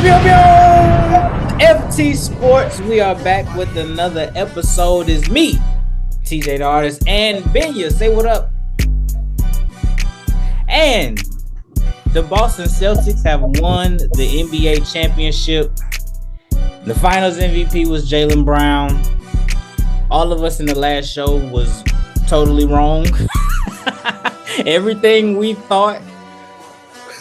Pew, pew. FT Sports, we are back with another episode. It's me, TeeJay the artist, and Benya. Say what up. And the Boston Celtics have won the NBA championship. The finals MVP was Jaylen Brown. All of us in the last show was totally wrong. Everything we thought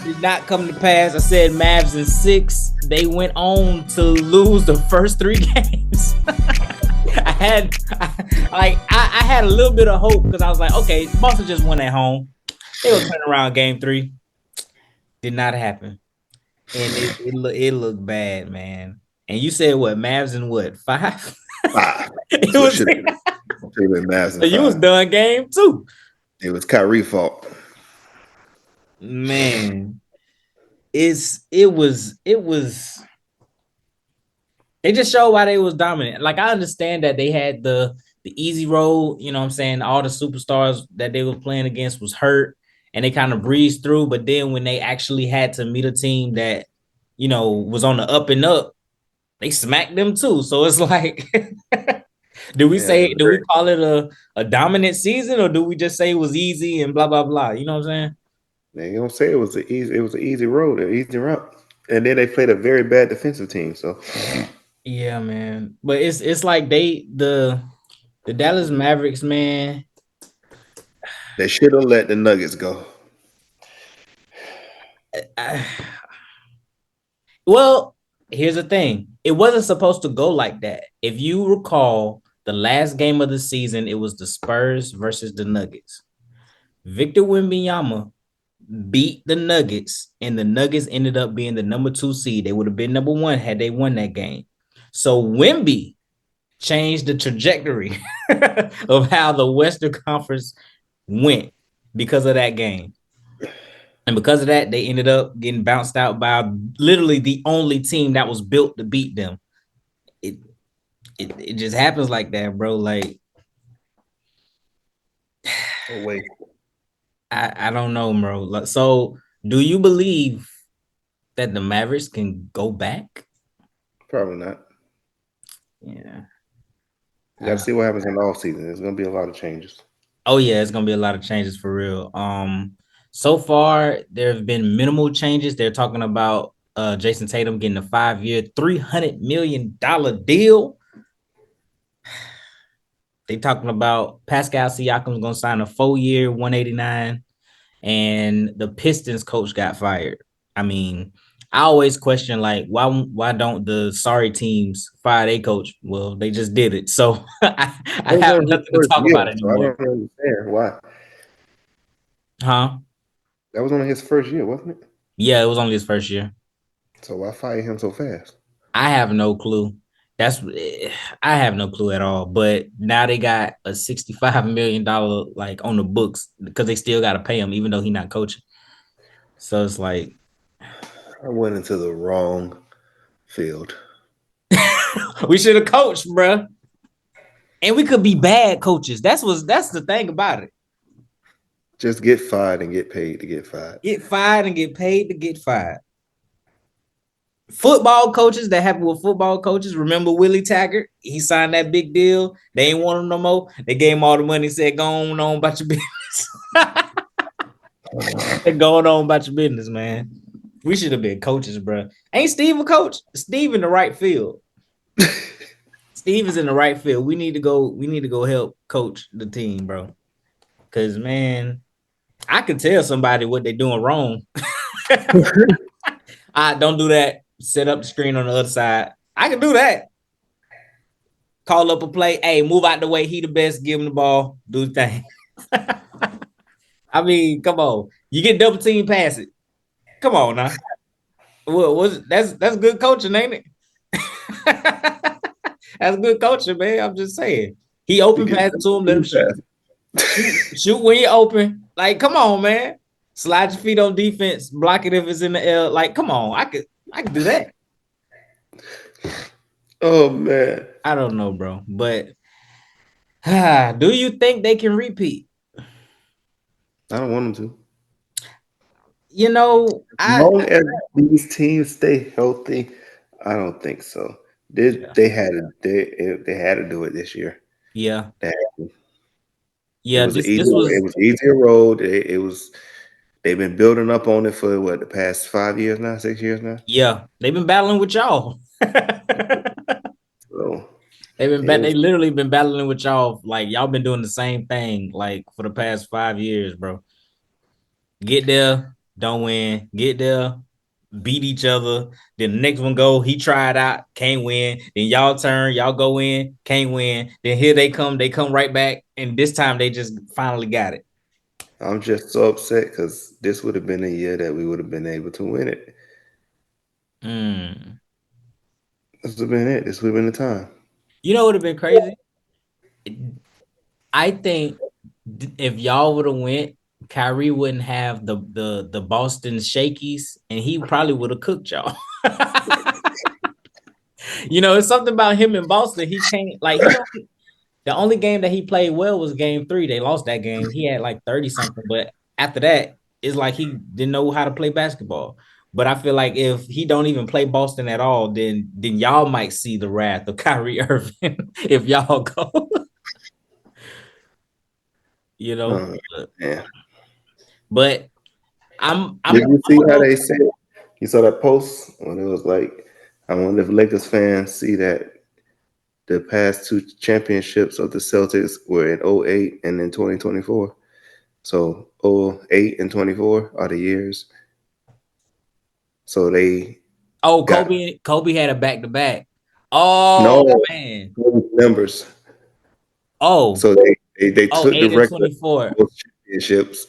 did not come to pass. I said Mavs in 6. They went on to lose the first 3 games. I had a little bit of hope because I was like, okay, Boston just won at home. They will turn around game 3. Did not happen. And it looked bad, man. And you said what? Mavs in what? 5? 5. It was Mavs in 5. You was done game 2. It was Kyrie's fault. Man, it was they just showed why they was dominant. Like, I understand that they had the easy road, you know what I'm saying? All the superstars that they were playing against was hurt and they kind of breezed through, but then when they actually had to meet a team that, you know, was on the up and up, they smacked them too. So it's like do we call it a dominant season, or do we just say it was easy and blah blah blah? You know what I'm saying? They don't say it was an easy road, an easy route. And then they played a very bad defensive team. So yeah, man. But it's like the Dallas Mavericks, man. They should have let the Nuggets go. Well, here's the thing. It wasn't supposed to go like that. If you recall, the last game of the season, it was the Spurs versus the Nuggets. Victor Wembanyama beat the Nuggets, and the Nuggets ended up being the number 2 seed. They would have been number 1 had they won that game. So Wemby changed the trajectory of how the Western Conference went because of that game. And because of that, they ended up getting bounced out by literally the only team that was built to beat them. It just happens like that, bro. Like, oh, wait. I don't know, bro. So, do you believe that the Mavericks can go back? Probably not. Yeah. You got to see what happens in the offseason. There's going to be a lot of changes. Oh, yeah, it's going to be a lot of changes for real. So far, there have been minimal changes. They're talking about Jason Tatum getting a 5-year, $300 million deal. They talking about Pascal Siakam's going to sign a 4-year, $189, and the Pistons coach got fired. I mean, I always question, like, why don't the sorry teams fire their coach? Well, they just did it. So I have nothing to talk about anymore. I don't understand why. Huh? That was only his first year, wasn't it? Yeah, it was only his first year. So why fire him so fast? I have no clue. I have no clue at all. But now they got a $65 million like on the books because they still got to pay him, even though he's not coaching. So it's like I went into the wrong field. We should have coached, bro. And we could be bad coaches. That's the thing about it. Just get fired and get paid to get fired. Get fired and get paid to get fired. Football coaches, that happened with football coaches. Remember Willie Taggart? He signed that big deal. They ain't want him no more. They gave him all the money, said, go on about your business. Going on about your business, man. We should have been coaches, bro. Ain't Steve a coach? Steve in the right field. Steve is in the right field. We need to go help coach the team, bro. Cause man, I can tell somebody what they're doing wrong. Don't do that. Set up the screen on the other side. I can do that. Call up a play. Hey, move out the way. He the best. Give him the ball. Do the thing. I mean, come on. You get double team, pass it. Come on now. That's good coaching, ain't it? That's good coaching, man. I'm just saying. He open pass it to him, let him shoot. Shoot when you're open. Like, come on, man. Slide your feet on defense. Block it if it's in the air. Like, come on. I could do that. Oh man. I don't know, bro. But do you think they can repeat? I don't want them to. I Long as these teams stay healthy, I don't think so. yeah, They had to do it this year. yeah, They It yeah. was an This was easier road. It was they've been building up on it for what the past 5 years now, 6 years now. yeah. They've been battling with y'all. So They it was, literally been battling with y'all. Like y'all been doing the same thing like for the past 5 years, bro. Get there, don't win. Get there, beat each other. Then the next one go, he tried out, can't win. Then y'all turn, y'all go in, can't win. Then here they come right back, and this time they just finally got it. I'm just so upset because this would have been a year that we would have been able to win it. Mm. This would have been it. This would have been the time. You know what would have been crazy? I think if y'all would have went, Kyrie wouldn't have the Boston Shakies, and he probably would have cooked y'all. It's something about him in Boston. He can't like he don't. The only game that he played well was game three. They lost that game. He had like 30 something, but after that, it's like he didn't know how to play basketball. But I feel like if he don't even play Boston at all, then y'all might see the wrath of Kyrie Irving if y'all go. you know. Oh, man. But I'm Did you I'm see gonna how go. they said? You saw that post when it was like, I wonder if Lakers fans see that the past two championships of the Celtics were in '08 and in 2024. So '08 and 24 are the years. So they Oh, got Kobe had a back to back. Oh no man. numbers. Oh, So they oh, took the 8 and record 24. of those championships.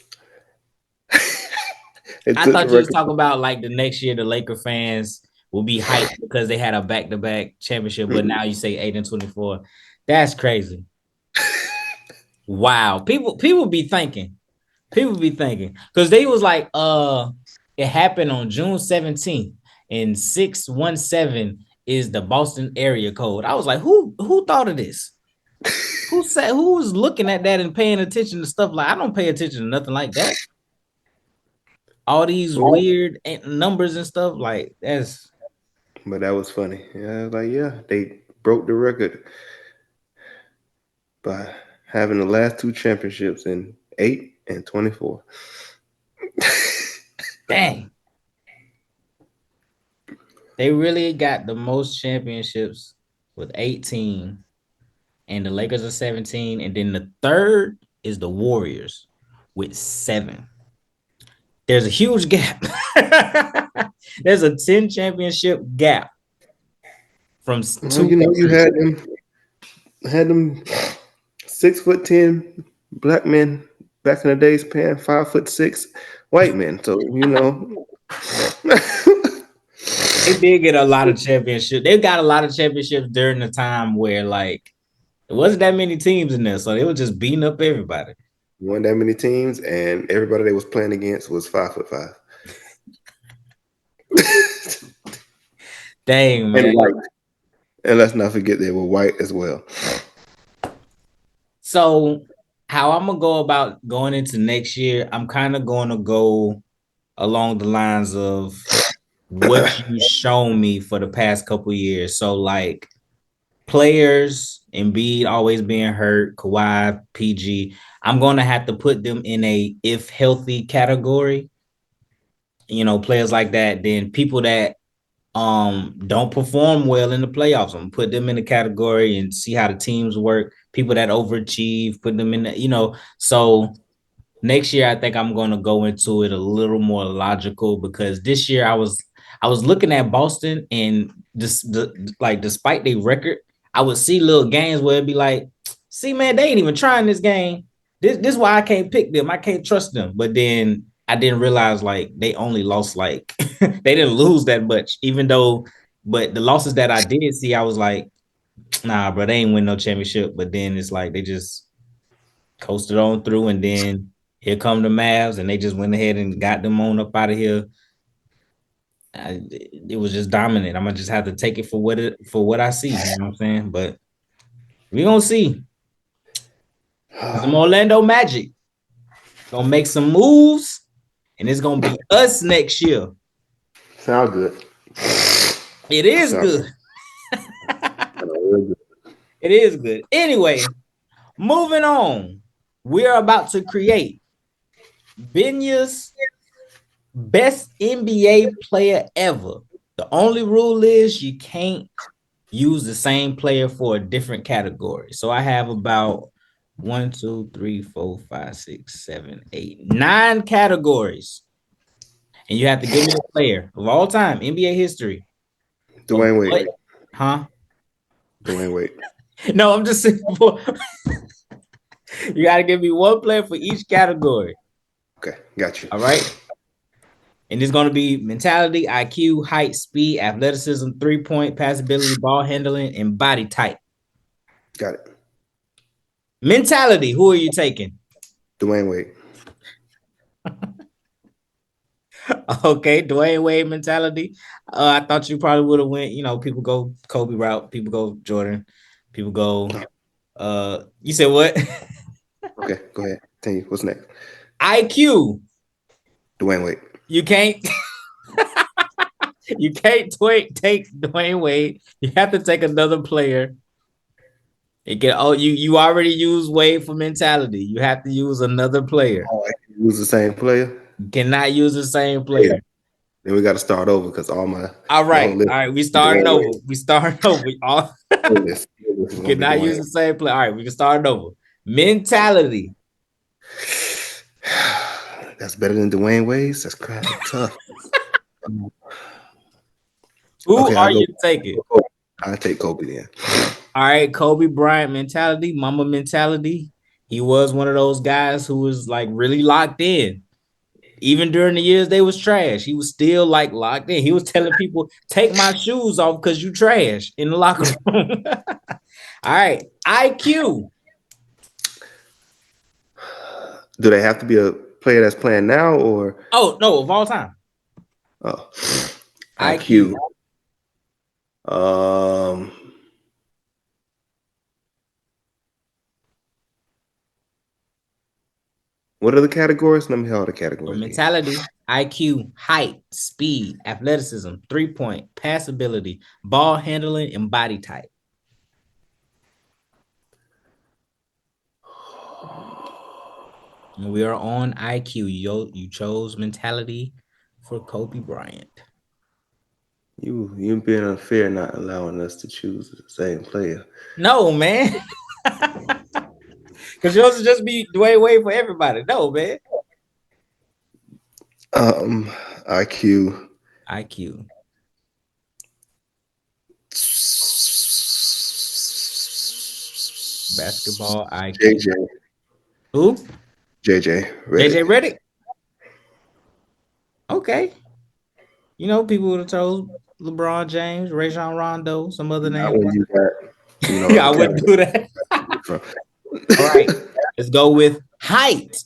They I took the thought you was record. talking about like the next year the Laker fans will be hyped because they had a back to back championship, but now you say 8 and 24. That's crazy. Wow. People be thinking. People be thinking. Because they was like, it happened on June 17th and 617 is the Boston area code. I was like, who thought of this? Who was looking at that and paying attention to stuff like I don't pay attention to nothing like that. All these weird numbers and stuff like that's But that was funny. Yeah, I was like, yeah, they broke the record by having the last two championships in 8 and 24. dang. They really got the most championships with 18, and the Lakers are 17, and then the third is the Warriors with 7. There's a huge gap. There's a 10 championship gap from Well, 2 and you 3. had them 6'10" black men back in the days paying 5'6" white men. So They did get a lot of championships. They got a lot of championships during the time where like it wasn't that many teams in there, so they were just beating up everybody. won that many teams, and everybody they was playing against was 5'5" Dang, and man. white. And let's not forget they were white as well. So how I'm gonna go about going into next year, I'm kind of going to go along the lines of what you shown me for the past couple years. So like players, Embiid always being hurt, Kawhi, PG. I'm gonna have to put them in a if healthy category. Players like that. Then people that don't perform well in the playoffs, I'm gonna put them in the category and see how the teams work. People that overachieve, put them in so next year I think I'm going to go into it a little more logical because this year I was looking at Boston and like despite their record, I would see little games where it'd be like, see man, they ain't even trying this game. This is why I can't pick them. I can't trust them. But then I didn't realize like they only lost like they didn't lose that much, even though. But the losses that I did see, I was like, nah, bro, they ain't win no championship. But then it's like they just coasted on through, and then here come the Mavs, and they just went ahead and got them on up out of here. It was just dominant. I'm gonna just have to take it for what I see. You know what I'm saying? But we gonna see. Some Orlando Magic gonna make some moves, and it's gonna be us next year. Sound good. It is Sound good. real good. It is good. Anyway, moving on. We're about to create Benya's best NBA player ever. The only rule is you can't use the same player for a different category. So I have about 1, 2, 3, 4, 5, 6, 7, 8, 9 categories. And you have to give me a player of all time, NBA history. Of Dwayne Wade. what? Huh? Dwayne Wade. No, I'm just saying for you got to give me one player for each category. Okay, got you. All right. And it's going to be mentality, IQ, height, speed, athleticism, 3-point, passability, ball handling, and body type. Got it. Mentality, who are you taking? Dwayne Wade. Okay, Dwayne Wade mentality. I thought you probably would have went, people go Kobe route, people go Jordan, people go you said what? Okay, go ahead. Tell you what's next. IQ. Dwayne Wade. You can't take Dwayne Wade. You have to take another player. You already used Wade for mentality. You have to use another player. Oh, I can use the same player. You cannot use the same player. Yeah. Then we got to start over because all right. list, All right. We starting over. We starting over. this You cannot use the same player. All right. We can start over. Mentality. That's better than Dwayne Wade's. That's kind of tough. Who are you taking? I take Kobe then. All right, Kobe Bryant mentality, Mamba mentality. He was one of those guys who was like really locked in. Even during the years they was trash, he was still like locked in. He was telling people, "Take my shoes off because you trash" in the locker room. All right, IQ. Do they have to be a player that's playing now or? Oh no, of all time. Oh, IQ. What are the categories? Let me hear all the categories. So mentality, IQ, height, speed, athleticism, 3-point, passability, ball handling, and body type. And we are on IQ. You chose mentality for Kobe Bryant. You being unfair, not allowing us to choose the same player. No, man. Because yours will just be Dwayne Wade for everybody. No, man. IQ. IQ. Basketball IQ. JJ. Who? JJ Redick. JJ Redick. Okay. People would have chose LeBron James, Rajon Rondo, some other names. I wouldn't do that. All right. Let's go with height.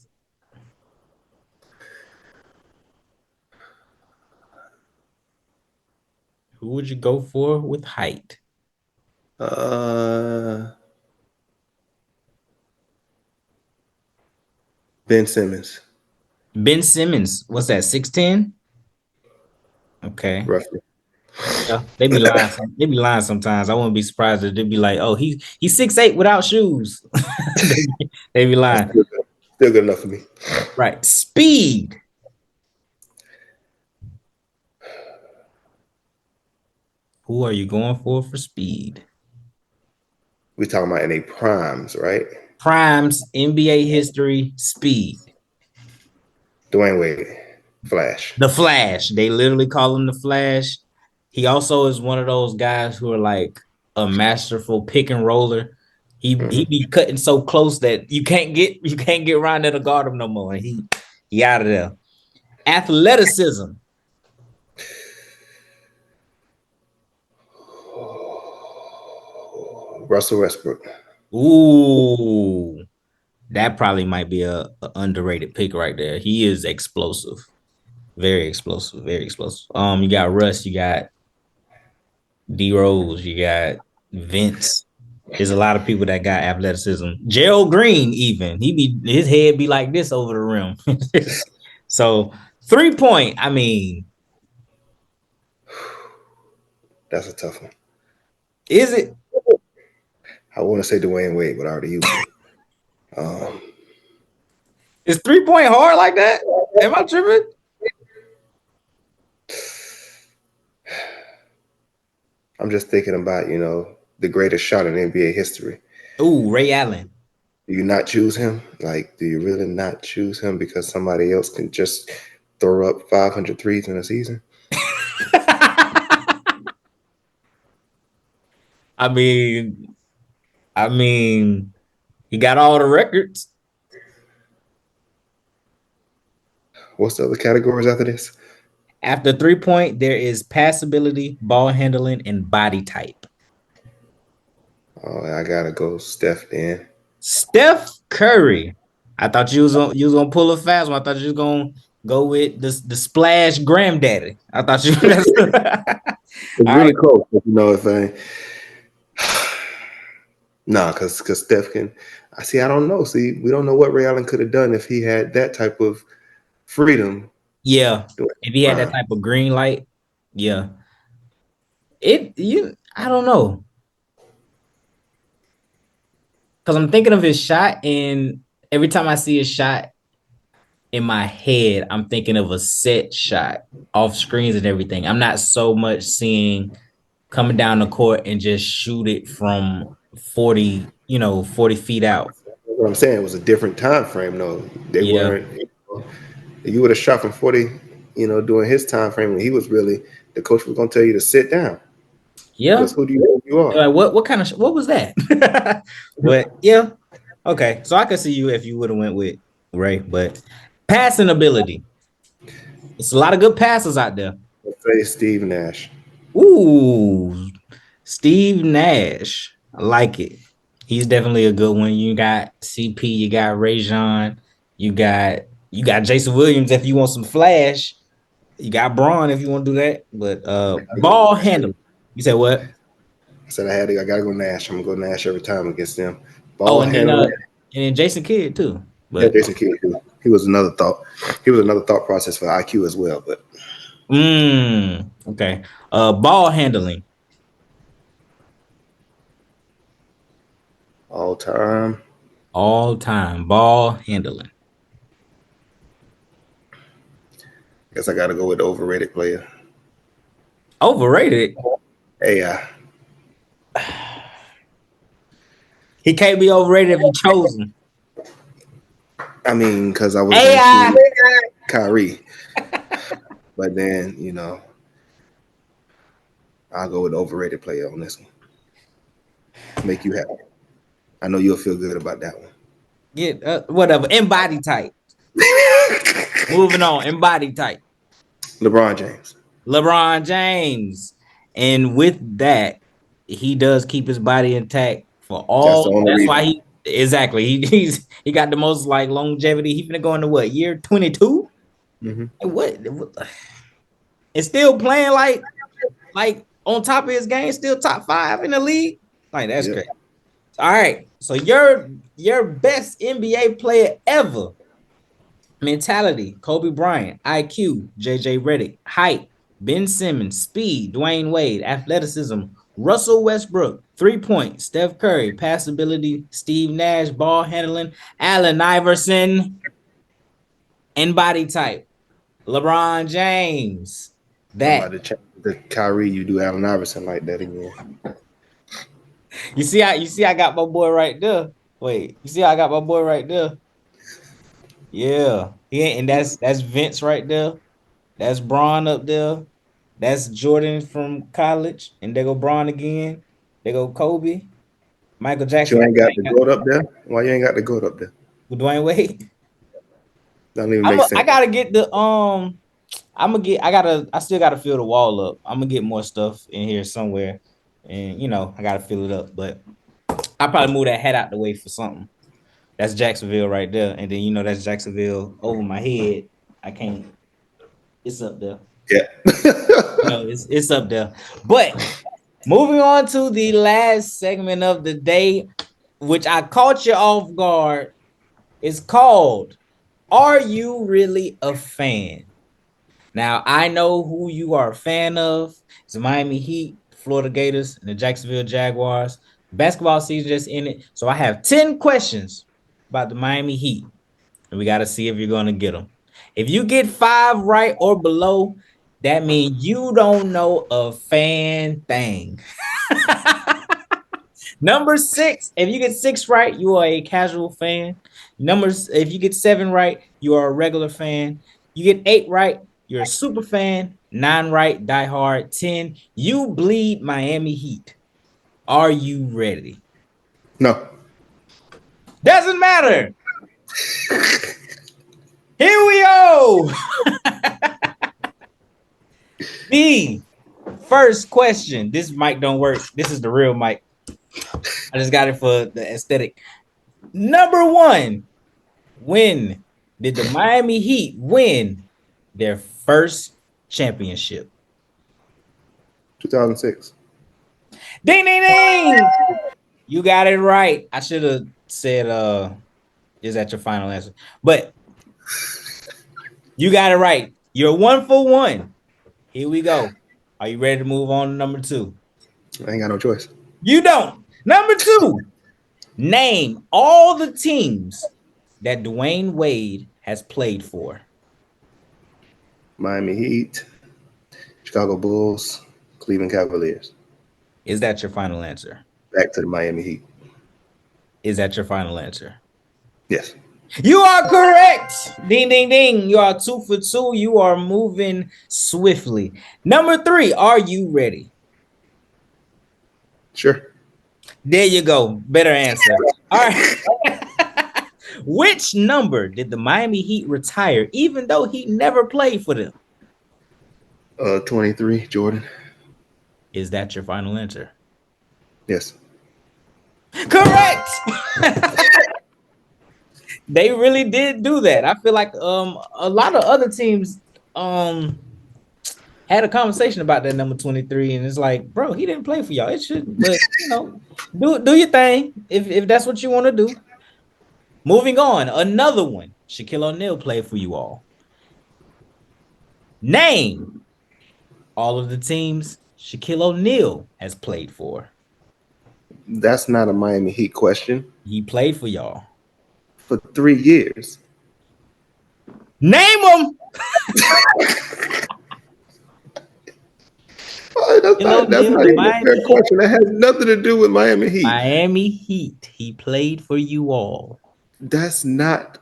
Who would you go for with height? Ben Simmons. Ben Simmons. What's that? 6'10"? Okay. Roughly. Yeah, they be lying. They be lying sometimes. I wouldn't be surprised if they'd be like, "Oh, he's 6'8" without shoes." they be lying. Still good enough for me. Right. Speed. Who are you going for speed? We're talking about any primes, right? Primes, NBA history, speed. Dwayne Wade, Flash. The Flash. They literally call him the Flash. He also is one of those guys who are like a masterful pick and roller. He be cutting so close that you can't get around there to guard him no more. And he out of there. Athleticism. Russell Westbrook. Ooh, that probably might be a underrated pick right there. He is explosive, very explosive, very explosive. You got Russ, you got D Rose, you got Vince. There's a lot of people that got athleticism. Gerald Green, even his head be like this over the rim. So 3-point. I mean, That's a tough one. is it? I want to say Dwayne Wade, but I already used him. Um, Is 3-point hard like that? Am I tripping? I'm just thinking about, the greatest shot in NBA history. Ooh, Ray Allen. Do you not choose him? Like, do you really not choose him because somebody else can just throw up 500 threes in a season? I mean, I mean, he got all the records. What's the other categories after this? After 3-point, there is passability, ball handling, and body type. Oh, I gotta go Steph then. Steph Curry. I thought you was gonna pull a fast one. I thought you was gonna go with the splash granddaddy. I thought you that's all It's really right. close, but if I nah, because Steph can. I see. I don't know. See, we don't know what Ray Allen could have done if he had that type of freedom. Yeah. Doing If he had that prime. type of green light, yeah. I don't know. Because I'm thinking of his shot, and every time I see his shot in my head, I'm thinking of a set shot off screens and everything. I'm not so much seeing coming down the court and just shoot it from 40, 40 feet out. What I'm saying, it was a different time frame. though. They Yeah. weren't. You would have shot from 40. During his time frame when he was really the coach was gonna tell you to sit down Yeah. because who do you think you are? Like what kind of what was that? But yeah. Okay. So I could see you if you would have went with Ray, but passing ability. It's a lot of good passes out there. Let's say Steve Nash. Ooh, Steve Nash. I like it. He's definitely a good one. You got CP, you got Rajon, you got you got Jason Williams if you want some flash. You got Braun if you want to do that. But I gotta go ball Nash handle. too. You said what? I said I gotta go Nash. I'm gonna go Nash every time against them. Oh, Ball handling. and then Jason Kidd too. Yeah, But Jason Kidd too. He was another thought. He was another thought process for IQ as well. But okay. Ball handling. all time, All time. Ball handling. I guess I gotta go with the overrated player. Overrated. AI. He can't be overrated if you chose him. I mean, because I was gonna choose AI. Kyrie, but then I'll go with the overrated player on this one. Make you happy. I know you'll feel good about that one. Get whatever. In body type. Moving on. In body type. LeBron James. LeBron James. And with that, he does keep his body intact for That's the all. only That's why reason. he got the most like longevity. He's gonna go into what year 22? Hmm. What? And still playing like on top of his game, still top 5 in the league. Like that's Yep. great. All right. So your best NBA player ever. Mentality, Kobe Bryant. IQ, JJ Redick. Height, Ben Simmons. Speed, Dwayne Wade. Athleticism, Russell Westbrook. 3-point, Steph Curry. Passability, Steve Nash. Ball handling, Allen Iverson. And body type, LeBron James. I'm That about to check the Kyrie. You do Allen Iverson like that again. you see I got my boy right there. Wait, you see I got my boy right there. Yeah, yeah, and that's Vince right there. That's Braun up there. That's Jordan from college, and they go Braun again. They go Kobe, Michael But you Jackson. ain't got the goat up there. Why you ain't got the goat up there? With Dwayne Wade. Doesn't even make I sense. gotta get the I still gotta fill the wall up. I'm gonna get more stuff in here somewhere, and I gotta fill it up. But I probably move that hat out the way for something. That's Jacksonville right there, and then that's Jacksonville over my head. I can't. It's up there. Yeah. It's up there. But moving on to the last segment of the day, which I caught you off guard, is called "Are You Really a Fan?" Now I know who you are a fan of. It's the Miami Heat, Florida Gators, and the Jacksonville Jaguars. Basketball season just ended, so I have 10 questions about the Miami Heat, and we got to see if you're going to get them. If you get 5 right or below, that means you don't know a fan thing. Number 6, if you get 6 right, you are a casual fan. Numbers, if you get 7 right, you are a regular fan. You get 8 right, you're a super fan. 9 right, die hard. 10, you bleed Miami Heat. Are you ready? No. Doesn't matter. Here we go. The first question. This mic don't work. This is the real mic. I just got it for the aesthetic. Number 1. When did the Miami Heat win their first championship? 2006. Ding ding ding! You got it right. I should have said is that your final answer? But you got it right. You're 1 for 1. Here we go. Are you ready to move on to number 2? I ain't got no choice. You don't. Number 2. Name all the teams that Dwayne Wade has played for. Miami Heat, Chicago Bulls, Cleveland Cavaliers. Is that your final answer? Back to the Miami Heat. Is that your final answer? Yes. You are correct. Ding, ding, ding. You are 2 for 2. You are moving swiftly. Number 3. Are you ready? Sure. There you go. Better answer. All right. Which number did the Miami Heat retire, even though he never played for them? 23, Jordan. Is that your final answer? Yes. Correct. They really did do that. I feel like a lot of other teams had a conversation about that number 23, and it's like, bro, he didn't play for y'all. It should, but do your thing if that's what you want to do. Moving on, another one. Shaquille O'Neal played for you all. Name all of the teams Shaquille O'Neal has played for. That's not a Miami Heat question. He played for y'all. For 3 years. Name them. That's not even a fair question. That has nothing to do with Miami Heat. Miami Heat. He played for you all. That's not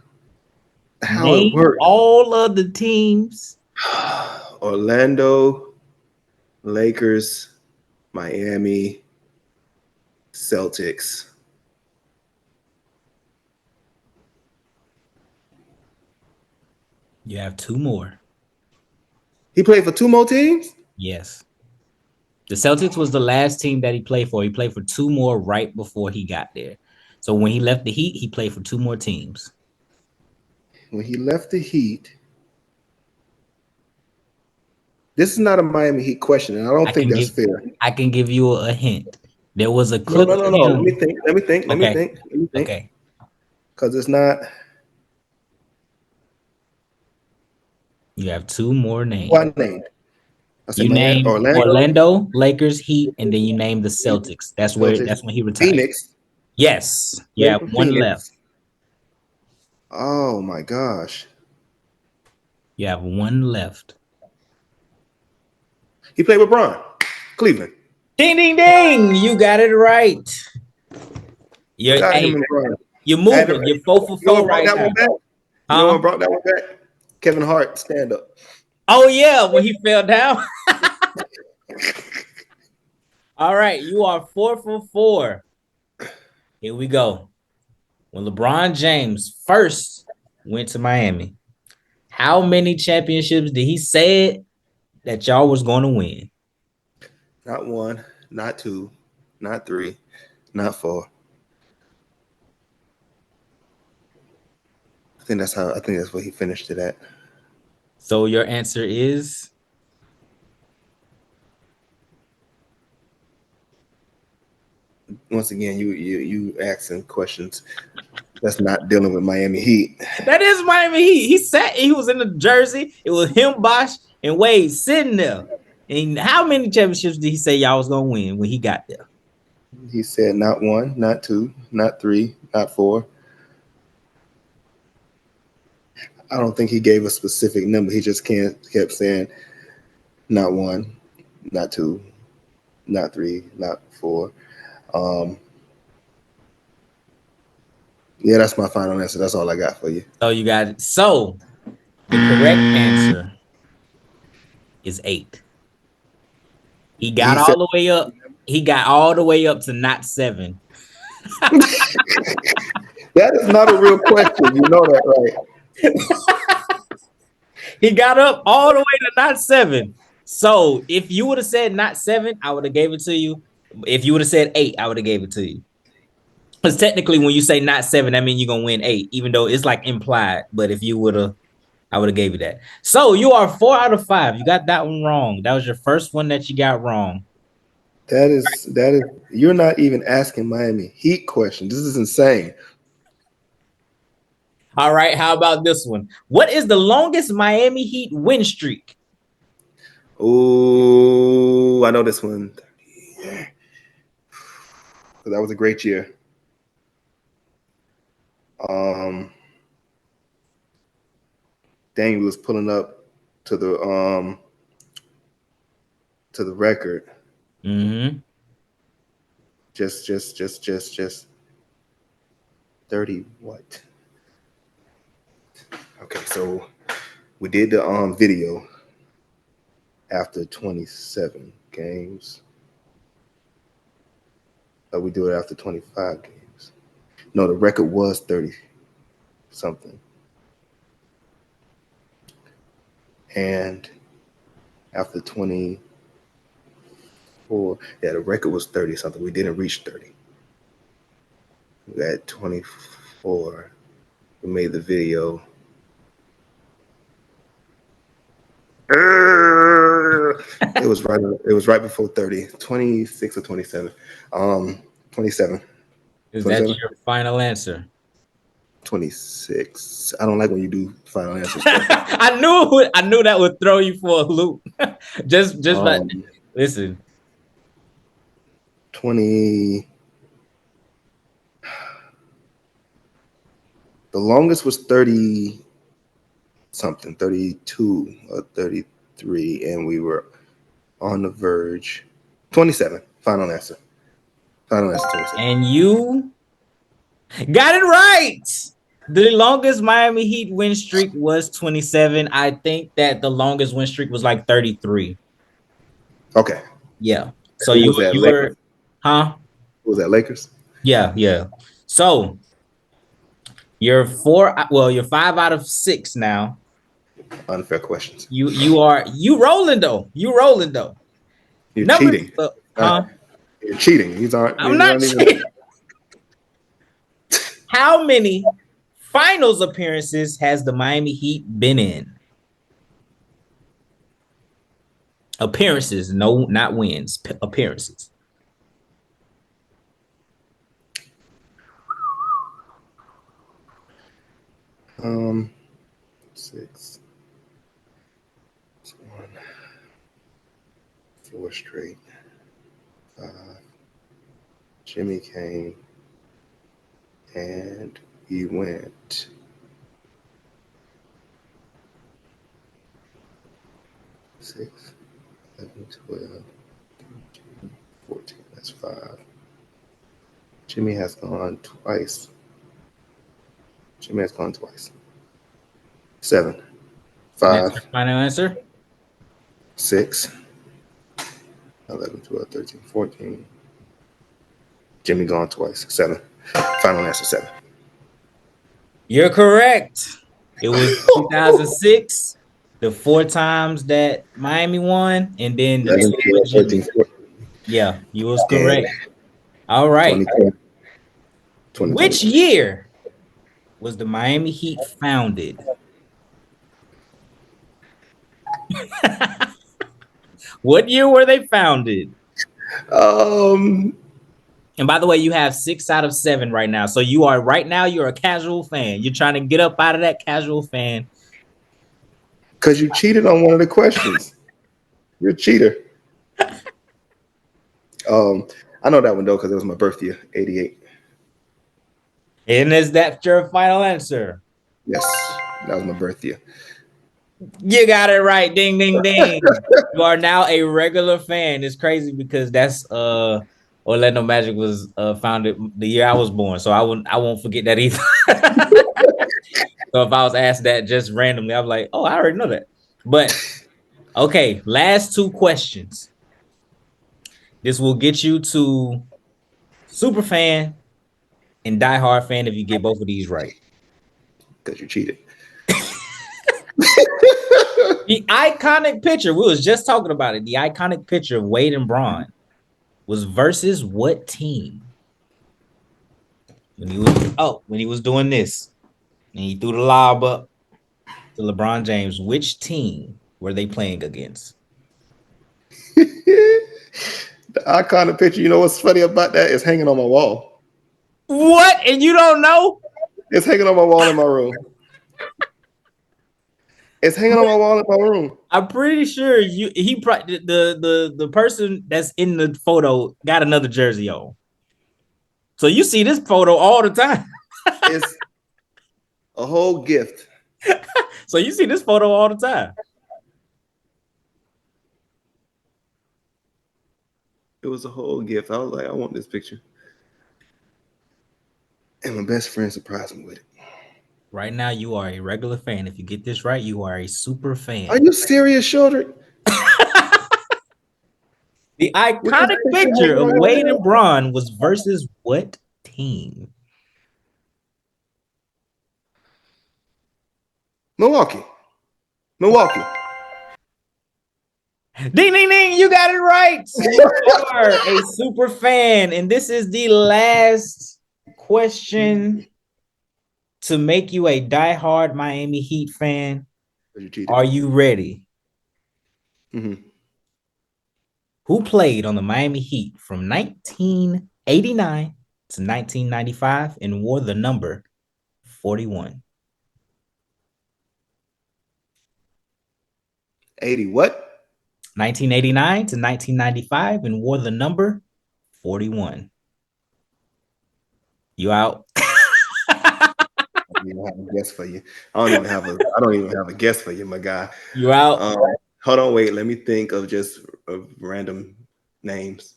how it Name works. all of the teams. Orlando, Lakers, Miami, Celtics. You have 2 more. He played for 2 more teams? Yes. The Celtics was the last team that he played for. He played for 2 more right before he got there. So when he left the Heat, he played for 2 more teams. When he left the Heat, this is not a Miami Heat question, and I don't think that's fair. I can give you a hint. There was a clip. No. Let me think. Okay. Because it's not. You have 2 more names. What name? I said you named Orlando, Lakers, Heat, and then you named the Celtics. That's when he retired. Phoenix. Yes. You have 1 left. Oh my gosh. You have 1 left. He played with Bron. Cleveland. Ding, ding, ding. You got it right. You're moving. You're 4 for 4 right now. You know what brought that one back? Kevin Hart stand up. Oh, yeah, when he fell down. All right, you are 4 for 4. Here we go. When LeBron James first went to Miami, how many championships did he say that y'all was going to win? Not 1, not 2, not 3, not 4. I think that's what he finished it at. So your answer is? Once again, you asking questions That's not dealing with Miami Heat. That is Miami Heat. He was in the jersey. It was him, Bosh, and Wade sitting there. And how many championships did he say y'all was gonna win when he got there? He said not one, not two, not three, not four. I don't think he gave a specific number. He just kept saying not one, not two, not three, not four. Um, yeah, that's my final answer. That's all I got for you. So you got it. So the correct answer is 8. He got He said all the way up. He got all the way up to not 7. that is not a real question. You know that, right? He got up all the way to not 7. So if you would have said not 7, I would have gave it to you. If you would have said 8, I would have gave it to you. Because technically, when you say not 7, that means you're gonna win 8, even though it's like implied. But if you would have, I would have gave you that. So you are 4 out of 5. You got that one wrong. That was your first one that you got wrong. That is. You're not even asking Miami Heat questions. This is insane. All right, how about this one? What is the longest Miami Heat win streak? Oh, I know this one. That was a great year. Um, Daniel was pulling up to the record. Mm-hmm. Just 30 what? Okay, so we did the video after 27 games. We do it after 25 games. No, the record was 30 something. And after 24, yeah, the record was 30 something. We didn't reach 30. We had 24. We made the video. It was right. It was right before 30, 26 or 27. 27. Is that 27? your final answer? 26. I don't like when you do final answer stuff. I knew that would throw you for a loop. just by Um, listen. 20. The longest was 30 something, 32 or 33, and we were on the verge. 27. Final answer. Final answer 27. And you got it right. The longest Miami Heat win streak was 27. I think that the longest win streak was like 33. Okay. Yeah. So Who you was that? you Lakers? were, huh? Who was that? Lakers? Yeah, yeah. So you're 4, well, you're 5 out of 6 now. Unfair questions. You rolling though. You rolling though. You're Number cheating. huh? You're cheating. These aren't. I'm These not aren't even. cheating. How many finals appearances has the Miami Heat been in? Appearances, no, not wins. Appearances. Um, 6, 1, 4 straight. 5. Jimmy came, and he went. 6, 11, 12, 14. That's 5. Jimmy has gone twice. 7, And that's 5, your final answer? 6, 11, 12, 13, 14. Jimmy gone twice. 7. Final answer 7. You're correct. It was 2006, the 4 times that Miami won, and then the 2 11, with 12, 13, Jimmy. 14. Yeah, you was And correct. All right. 2020. Which 2020. year was the Miami Heat founded? What year were they founded? Um, And by the way, you have 6 out of 7 right now. So you are right now, you're a casual fan. You're trying to get up out of that casual fan. Because you cheated on one of the questions. You're a cheater. Um, I know that one though because it was my birthday, 88. And is that your final answer? Yes, that was my birthday. You got it right. Ding, ding, ding. You are now a regular fan. It's crazy because that's Orlando Magic was founded the year I was born. So I won't forget that either. So if I was asked that just randomly, I'm like, oh, I already know that. But okay, last 2 questions. This will get you to super fan and diehard fan if you get both of these right. Because you cheated. The iconic picture, we was just talking about it. The iconic picture of Wade and Braun was versus what team? When he was doing this, and he threw the lob up to LeBron James. Which team were they playing against? The iconic picture. You know what's funny about that? It's hanging on my wall. What? And you don't know? It's hanging on my wall in my room. It's hanging on my wall in my room. I'm pretty sure the person that's in the photo got another jersey on. So you see this photo all the time. It's a whole gift. So you see this photo all the time. It was a whole gift. I was like, I want this picture. And my best friend surprised me with it. Right now, you are a regular fan. If you get this right, you are a super Are fan. you serious, Shorter? The With this iconic picture picture hanging of on your Wade and wall? Braun was versus what team? Milwaukee. Milwaukee. Ding, ding, ding. You got it right. You are a super fan. And this is the last question to make you a diehard Miami Heat fan. You cheated. Are you ready? Mm-hmm. Who played on the Miami Heat from 1989 to 1995 and wore the number 41? 80 what? 1989 to 1995 and wore the number 41. You out? I don't even have a guess for you. I don't even have a guess for you, my guy. You out Um, hold on, wait. Let me think of just random names.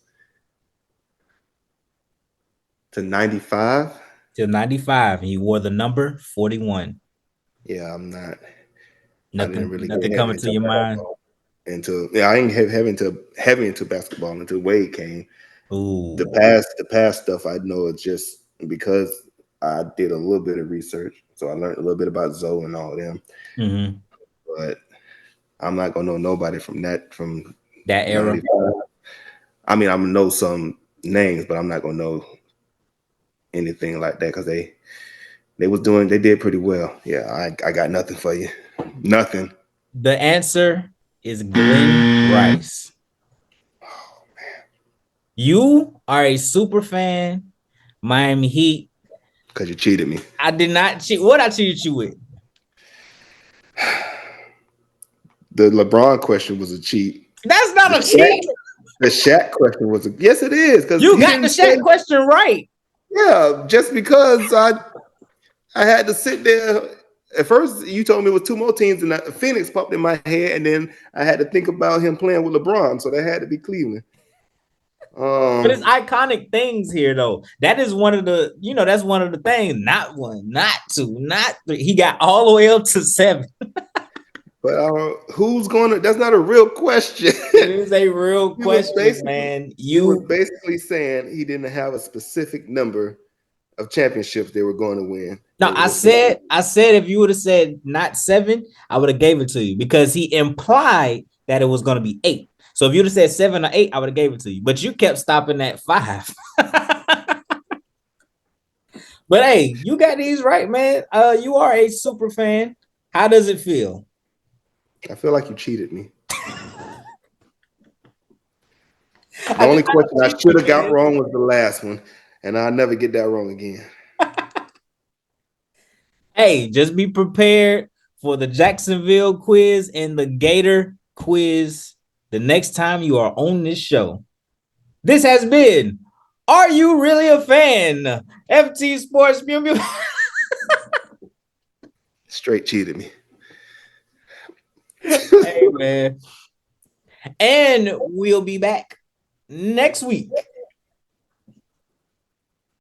To 95? till 95 and you wore the number 41. Yeah, I'm not. I didn't Nothing, really nothing get heavy coming to into your mind. basketball. Yeah, I ain't heavy into basketball until Wade came. The Ooh. past stuff I know is just because I did a little bit of research, so I learned a little bit about Zoe and all of them. Mm-hmm. But I'm not gonna know nobody from That era. 95. I mean, I'm gonna know some names, but I'm not gonna know anything like that because they did pretty well. Yeah, I got nothing for you. Nothing. The answer is Glenn Rice. You are a super fan, Miami Heat. Because you cheated me. I did not cheat. What I cheated you with? The LeBron question was a cheat. That's The not a Shaq, cheat. the Shaq question was a yes, it is because You he got the didn't say Shaq question right. yeah. Just because I had to sit there. At first, you told me it was two more teams, and Phoenix popped in my head, and then I had to think about him playing with LeBron, so that had to be Cleveland. But it's Um, iconic things here, though. That is one of the, that's one of the things. Not one, not two, not three. He got all the way up to 7. but who's going to? That's not a real question. It is a real you were question, basically man. you were You basically saying he didn't have a specific number of championships they were going to win. no, It was I a specific. said, I said if you would have said not 7, I would have gave it to you because he implied that it was going to be 8. So if you'd have said 7 or 8, I would have gave it to you. But you kept stopping at 5. But hey, you got these right, man. You are a super fan. How does it feel? I feel like you cheated me. The I just only gotta question I be should have got prepared. wrong was the last one, and I'll never get that wrong again. Hey, just be prepared for the Jacksonville quiz and the Gator quiz the next time you are on this show. This has been Are You Really a Fan? FT Sports. Straight cheated me. Hey, man. And we'll be back next week